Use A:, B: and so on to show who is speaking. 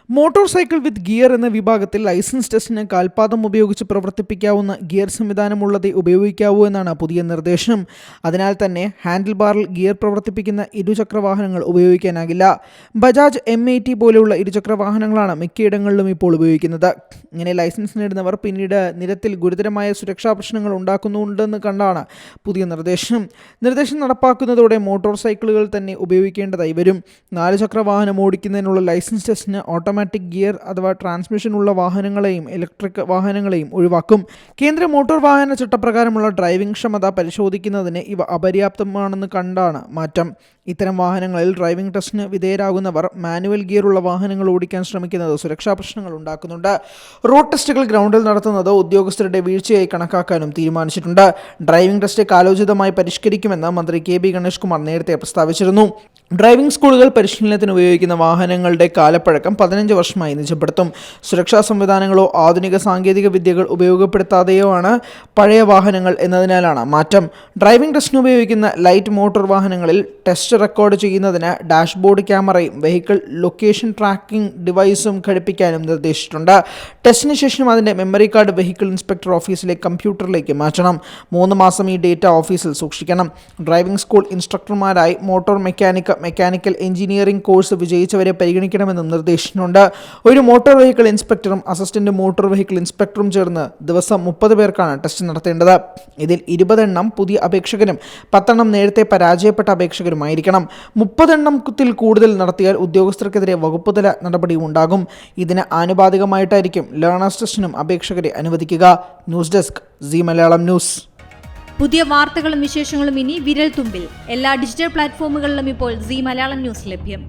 A: Motor cycle with gear എന്ന വിഭാഗത്തിൽ licence ടെസ്റ്റിന് കാൽപാദം ഉപയോഗിച്ച് പ്രവർത്തിപ്പിക്കാവുന്ന ഗിയർ സംവിധാനമുള്ളതേ ഉപയോഗിക്കാവൂ എന്നാണ് പുതിയ നിർദ്ദേശം. അതിനാൽ തന്നെ ഹാൻഡിൽ ബാറിൽ ഗിയർ പ്രവർത്തിപ്പിക്കുന്ന ഇരുചക്ര വാഹനങ്ങൾ ഉപയോഗിക്കാനാകില്ല. ബജാജ് M80 പോലെയുള്ള ഇരുചക്ര വാഹനങ്ങളാണ് മിക്കയിടങ്ങളിലും ഇപ്പോൾ ഉപയോഗിക്കുന്നത്. ഇങ്ങനെ ലൈസൻസ് നേടുന്നവർ പിന്നീട് നിരത്തിൽ ഗുരുതരമായ സുരക്ഷാ പ്രശ്നങ്ങൾ ഉണ്ടാക്കുന്നുണ്ടെന്ന് കണ്ടാണ് പുതിയ നിർദ്ദേശം. നിർദ്ദേശം നടപ്പാക്കുന്നതോടെ മോട്ടോർ സൈക്കിളുകൾ തന്നെ ഉപയോഗിക്കേണ്ടതായി വരും. 4 ചക്ര വാഹനം ഓടിക്കുന്നതിനുള്ള ലൈസൻസ് ടെസ്റ്റിന് ഓട്ടോമാറ്റിക് ഗിയർ അഥവാ ട്രാൻസ്മിഷൻ ഉള്ള വാഹനങ്ങളെയും ഇലക്ട്രിക് വാഹനങ്ങളെയും ഒഴിവാക്കും. കേന്ദ്ര മോട്ടോർ വാഹന ചട്ടപ്രകാരമുള്ള ഡ്രൈവിംഗ് ക്ഷമത പരിശോധിക്കുന്നതിന് ഇവ അപര്യാപ്തമാണെന്ന് കണ്ടാണ് മാറ്റം. ഇത്തരം വാഹനങ്ങളിൽ ഡ്രൈവിംഗ് ടെസ്റ്റിന് വിധേയരാകുന്നവർ മാനുവൽ ഗിയറുള്ള വാഹനങ്ങൾ ഓടിക്കാൻ ശ്രമിക്കുന്നത് സുരക്ഷാ പ്രശ്നങ്ങൾ ഉണ്ടാക്കുന്നുണ്ട്. റോഡ് ടെസ്റ്റുകൾ ഗ്രൗണ്ടിൽ നടത്തുന്നത് ഉദ്യോഗസ്ഥരുടെ വീഴ്ചയായി കണക്കാക്കാനും തീരുമാനിച്ചിട്ടുണ്ട്. ഡ്രൈവിംഗ് ടെസ്റ്റ് കാലോചിതമായി പരിഷ്കരിക്കുമെന്ന് മന്ത്രി KB ഗണേഷ് കുമാർ നേരത്തെ പ്രസ്താവിച്ചിരുന്നു. ഡ്രൈവിംഗ് സ്കൂളുകൾ പരിശീലനത്തിന് ഉപയോഗിക്കുന്ന വാഹനങ്ങളുടെ കാലപ്പഴക്കം 15 വർഷമായി നിജപ്പെടുത്തും. സുരക്ഷാ സംവിധാനങ്ങളോ ആധുനിക സാങ്കേതിക വിദ്യകൾ ഉപയോഗപ്പെടുത്താതെയോ ആണ് പഴയ വാഹനങ്ങൾ എന്നതിനാലാണ് മാറ്റം. ഡ്രൈവിംഗ് ടെസ്റ്റിന് ഉപയോഗിക്കുന്ന ലൈറ്റ് മോട്ടോർ വാഹനങ്ങളിൽ ടെസ്റ്റ് റെക്കോർഡ് ചെയ്യുന്നതിന് ഡാഷ്ബോർഡ് ക്യാമറയും വെഹിക്കിൾ ലൊക്കേഷൻ ട്രാക്കിംഗ് ഡിവൈസും ഘടിപ്പിക്കാനും നിർദ്ദേശിച്ചിട്ടുണ്ട്. ടെസ്റ്റിന് ശേഷം അതിൻ്റെ മെമ്മറി കാർഡ് വെഹിക്കിൾ ഇൻസ്പെക്ടർ ഓഫീസിലെ കമ്പ്യൂട്ടറിലേക്ക് മാറ്റണം. 3 മാസം ഈ ഡേറ്റ ഓഫീസിൽ സൂക്ഷിക്കണം. ഡ്രൈവിംഗ് സ്കൂൾ ഇൻസ്ട്രക്ടർമാരായി മോട്ടോർ മെക്കാനിക്കൽ എഞ്ചിനീയറിംഗ് കോഴ്സ് വിജയിച്ചവരെ പരിഗണിക്കണമെന്നും നിർദ്ദേശിച്ചിട്ടുണ്ട്. ഒരു മോട്ടോർ വെഹിക്കിൾ ഇൻസ്പെക്ടറും അസിസ്റ്റന്റ് മോട്ടോർ വെഹിക്കിൾ ഇൻസ്പെക്ടറും ചേർന്ന് ദിവസം 30 പേർക്കാണ് ടെസ്റ്റ് നടത്തേണ്ടത്. ഇതിൽ 20 എണ്ണം പുതിയ അപേക്ഷകരും 10 എണ്ണം നേരത്തെ പരാജയപ്പെട്ട അപേക്ഷകരുമായിരിക്കണം. 30 എണ്ണത്തിൽ കൂടുതൽ നടത്തിയാൽ ഉദ്യോഗസ്ഥർക്കെതിരെ വകുപ്പുതല നടപടിയും ഉണ്ടാകും. ഇതിന് ആനുപാതികമായിട്ടായിരിക്കും ലേണേഴ്സ് ടെസ്റ്റിനും അപേക്ഷകരെ അനുവദിക്കുക. News desk Zee Malayalam news.
B: പുതിയ വാർത്തകളും വിശേഷങ്ങളും ഇനി വിരൽ തുമ്പിൽ. എല്ലാ ഡിജിറ്റൽ പ്ലാറ്റ്ഫോമുകളിലും ഇപ്പോൾ സീ മലയാളം ന്യൂസ് ലഭ്യം.